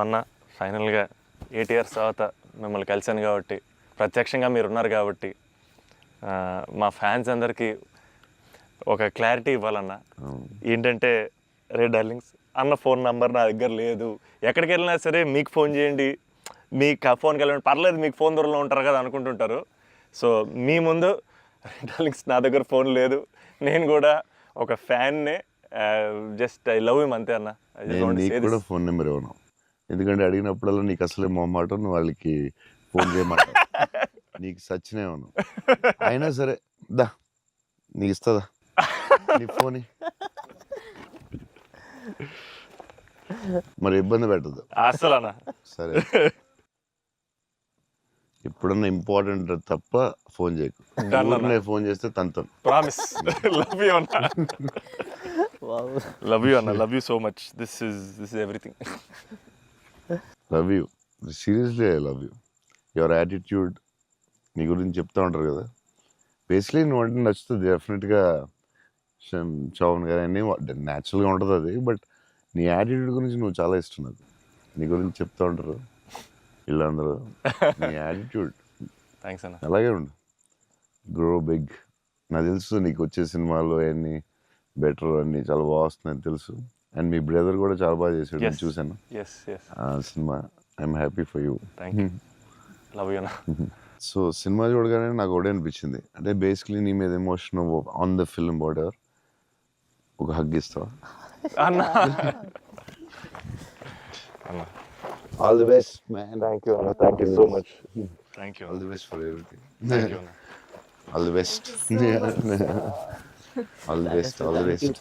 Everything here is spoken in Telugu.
అన్న ఫైనల్గా 8 years తర్వాత మిమ్మల్ని కలిశాను కాబట్టి, ప్రత్యక్షంగా మీరు ఉన్నారు కాబట్టి మా ఫ్యాన్స్ అందరికీ ఒక క్లారిటీ ఇవ్వాలన్న. ఏంటంటే, రే డార్లింగ్స్ అన్న ఫోన్ నెంబర్ నా దగ్గర లేదు, ఎక్కడికి వెళ్ళినా సరే మీకు ఫోన్ చేయండి, మీకు ఫోన్కి వెళ్ళండి, పర్లేదు మీకు ఫోన్ దూరంలో ఉంటారు కదా అనుకుంటుంటారు. సో మీ ముందు రే డార్లింగ్స్ నా దగ్గర ఫోన్ లేదు, నేను కూడా ఒక ఫ్యాన్నే, జస్ట్ ఐ లవ్ హిమ్ అంతే అన్న. నీకు కూడా ఫోన్ నెంబర్ ఇవ్వను, ఎందుకంటే అడిగినప్పుడల్లా నీకు అసలే మొహమాట, నువ్వు వాళ్ళకి ఫోన్ చేయమాట, నీకు సచ్చినే ఇవ్వను. అయినా సరే దా నీకు ఇస్తుందా నీ ఫోన్, మరి ఇబ్బంది పెట్టదు అసలు అన్న. సరే, ఎప్పుడన్నా ఇంపార్టెంట్ తప్ప ఫోన్ చేయకు. ఫోన్ చేస్తే తనతో ప్రామిస్. లవ్ యూ అన్న, లవ్ యూ అన్న, love you so much. This is everything. Love you, seriously I love you. Your attitude, నీ గురించి చెప్తా ఉంటారు కదా, బేసిక్లీ నువ్వు అంటే నచ్చుతుంది డెఫినెట్గా. చౌన్ గారు అన్నీ న్యాచురల్గా ఉంటుంది అది, బట్ నీ యాటిట్యూడ్ గురించి నువ్వు చాలా ఇష్టం నాకు. నీ గురించి చెప్తా ఉంటారు వీళ్ళందరూ, నీ యాటిట్యూడ్ థ్యాంక్స్ అన్న. అలాగే ఉండు, గ్రో బిగ్. నాకు తెలుసు నీకు వచ్చే సినిమాలు అవన్నీ బెటర్ అన్నీ చాలా బాగా వస్తున్నాయని తెలుసు. అండ్ మీ బ్రదర్ కూడా చాలా బాగా చేశాడు, నేను చూశాను ఆ సినిమా. I'm happy for you. Love you అన్న. సో సినిమా చూడగానే నాకు ఒకటే అనిపించింది, అంటే బేసిక్లీ నీ మీద emotion on the film whatever, ఒక హగ్ ఇస్తావా అన్న? All the best man. Thank you అన్న, thank you so much. Thank you, all the best for everything. Thank you అన్న. All the best, all the best, all the best.